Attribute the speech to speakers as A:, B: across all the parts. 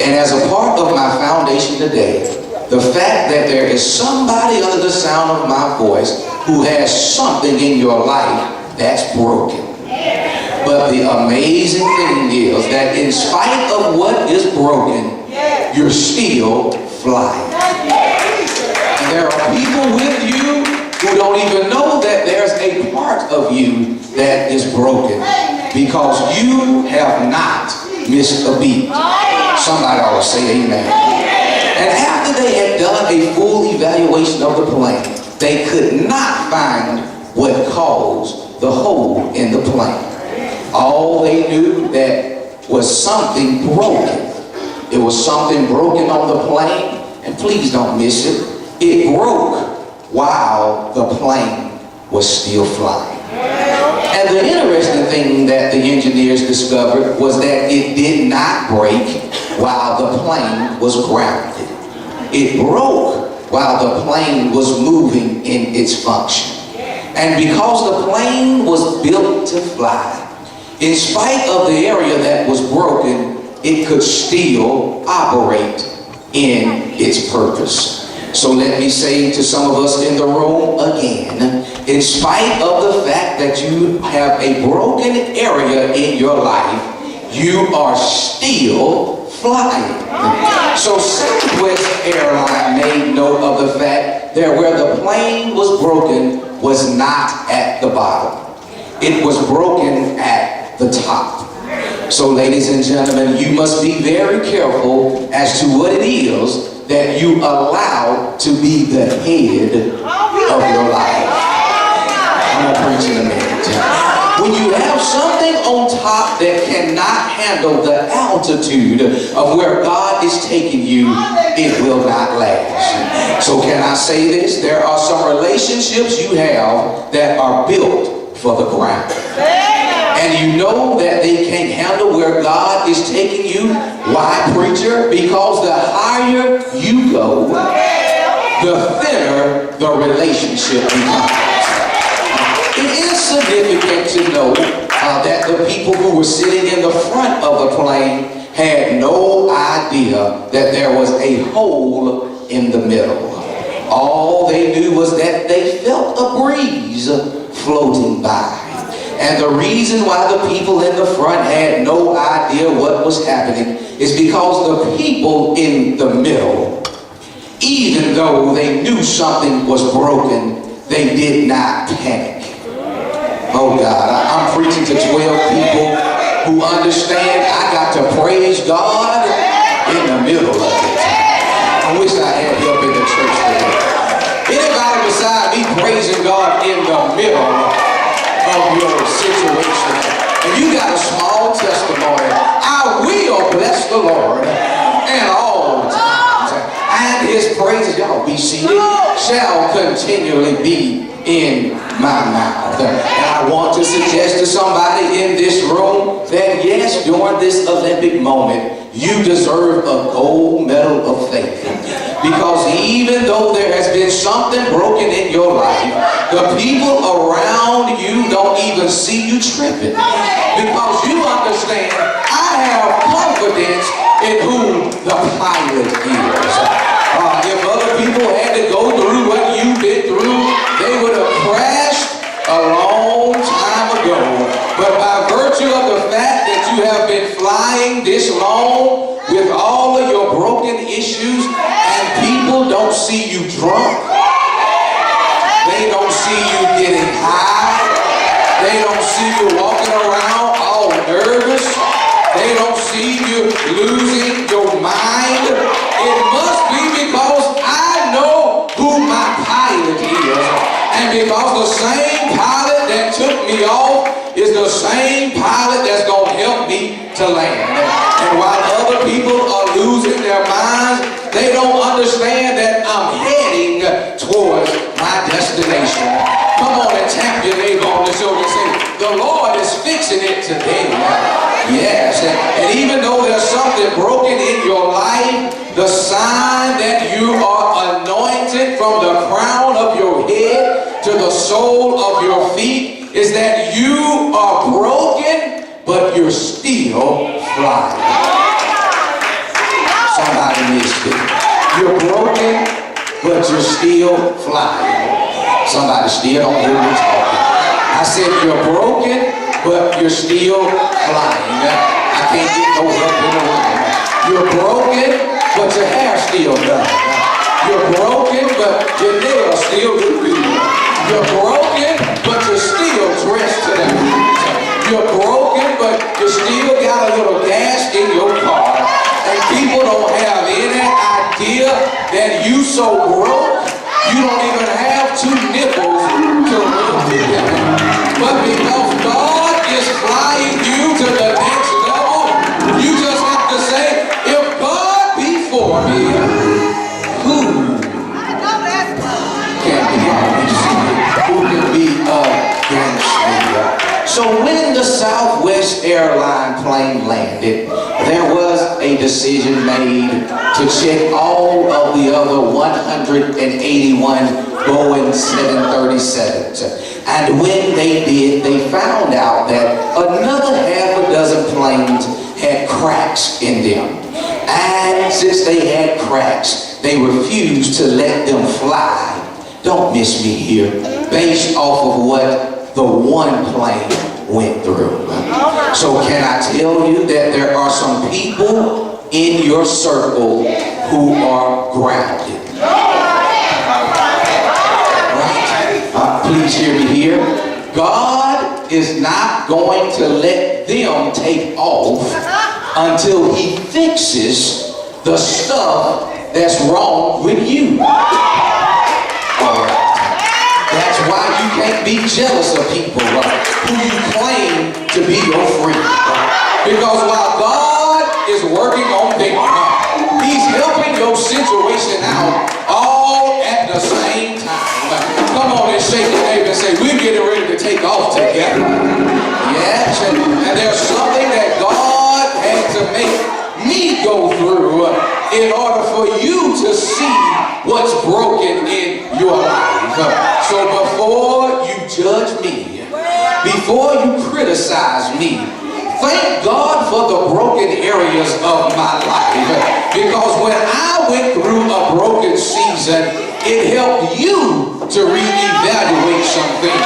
A: And as a part of my foundation today, the fact that there is somebody under the sound of my voice who has something in your life that's broken. But the amazing thing is that in spite of what is broken, you're still flying. And there are people with you who don't even know that there's a part of you that is broken because you have not missed a beat. Somebody ought to say amen. And after they had done a full evaluation of the plane, they could not find what caused the hole in the plane. All they knew that was something broken. It was something broken on the plane, and please don't miss it. It broke while the plane was still flying. And the interesting thing that the engineers discovered was that it did not break while the plane was grounded. It broke while the plane was moving in its function. And because the plane was built to fly, in spite of the area that was broken, it could still operate in its purpose. So let me say to some of us in the room again, in spite of the fact that you have a broken area in your life, you are still flying. So Southwest Airline made note of the fact that where the plane was broken was not at the bottom. It was broken at the top. So ladies and gentlemen, you must be very careful as to what it is that you allow to be the head of your life. I'm going to preach in a minute. When you have something on top that cannot handle the altitude of where God is taking you, it will not last. So can I say this? There are some relationships you have that are built for the ground. And you know that they can't handle where God is taking you. Why, preacher? Because the higher you go, the thinner the relationship becomes. It is significant to know that the people who were sitting in the front of the plane had no idea that there was a hole in the middle. All they knew was that they felt a breeze floating by. And the reason why the people in the front had no idea what was happening is because the people in the middle, even though they knew something was broken, they did not panic. Oh God, I'm preaching to 12 people who understand I got to praise God in the middle of it. I wish I had help in the church today. Anybody beside me praising God in the middle of your situation? And you got a small testimony. I will bless the Lord at all times, and his praises, y'all be seated, shall continually be in my mouth. And I want to suggest to somebody in this room that yes, during this Olympic moment, you deserve a gold medal of faith. Because even though there has been something broken in your life, the people around you don't even see you tripping. Because you understand, I have confidence in who the pilot is. If other people had to go through what you've been through, they would have crashed a long time ago. But by virtue of the fact that you have been flying this long with all of your broken issues, and people don't see you drunk, they don't see you getting high, they don't see you walking around all nervous, they don't see you losing your mind. It must be because I know who my pilot is. And because the same pilot that took me off is the same pilot that's going to help me to land. And while other people are losing their minds, they don't understand that I'm heading towards my destination. Come on and tap your neighbor on the shoulder and say, the Lord is fixing it today. Yes, and even though there's something broken in your life, the sign that you are anointed from the crown of your head to the sole of your feet is that you are broken, but you're still flying. missed it. You're broken, but you're still flying. Somebody still don't hear me talking. I said you're broken, but you're still flying. I can't get no help in the room. You're broken, but your hair's still done. You're broken, but your nails still look good. You're broken, but you're still dressed to the nines. You're broken, but you still got a little gas in your car. And people don't have any idea that you so broke, you don't even have two nipples to rub together. But because God is flying you to the next level, you just have to say, if God be for me, who can be against me? So when the Southwest airline plane landed, there was a decision made to check all of the other 181 Boeing 737s. And when they did, they found out that another half a dozen planes had cracks in them. And since they had cracks, they refused to let them fly. Don't miss me here. Based off of what the one plane went through. So can I tell you that there are some people in your circle who are grounded? Right? Please hear me here. God is not going to let them take off until He fixes the stuff that's wrong with you. All right. That's why you can't be jealous of people who you claim to be your friend. Because while God is working on them, He's helping your situation out all at the same time. Come on and shake your neighbor and say, we're getting ready to take off together. Yes, and there's something that God had to make me go through in order for you to see what's broken in your life. So before you judge me, before you criticize me, thank God for the broken areas of my life. Because when I went through a broken season, it helped you to reevaluate some things.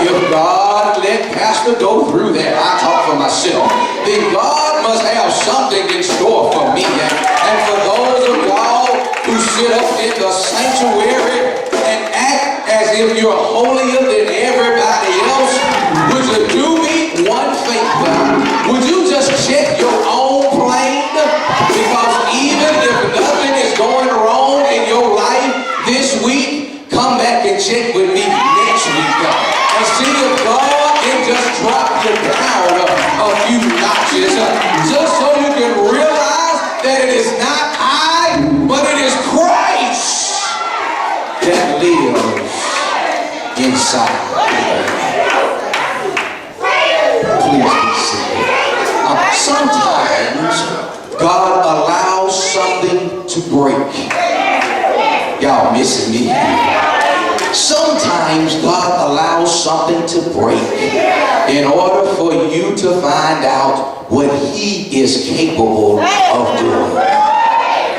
A: If God let Pastor go through that, I talk for myself, then God must have something in store for me. And for those of y'all who sit up in the sanctuary and act as if you're holier than everybody else, would you do me one favor? Would you just check your own plane? Because even if nothing is going wrong in your life this week, come back and check with me next week. And see if God can just drop you down a few notches. Just so you can realize that it is not I, but it is Christ that lives inside. Please be seated. Sometimes God allows something to break. Y'all missing me. Sometimes God allows something to break in order for you to find out what He is capable of doing.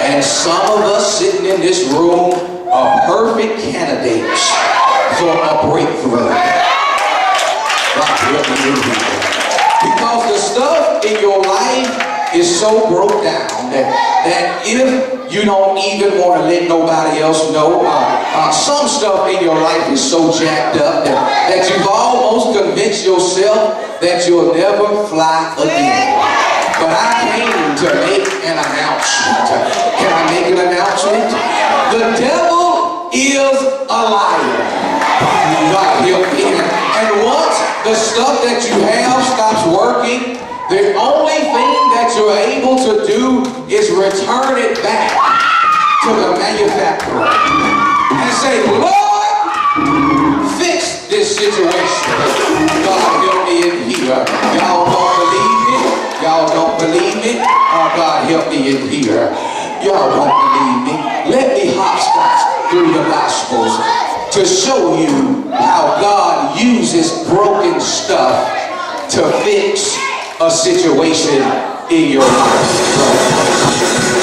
A: And some of us sitting in this room are perfect candidates for a breakthrough. Because the stuff in your life is so broke down that if you don't even want to let nobody else know, some stuff in your life is so jacked up that you've almost convinced yourself that you'll never fly again. But I came to make an announcement. Can I make an announcement? The devil is a liar. God help me. And once the stuff that you have stops working, the only thing that you're able to do is return it back to the manufacturer and say, Lord, fix this situation. God help me in here. Y'all don't believe me? Y'all don't believe me? Oh, God help me in here. Y'all don't believe me? Let me hopscotch through the Gospels to show you how God uses broken stuff to fix a situation in your life.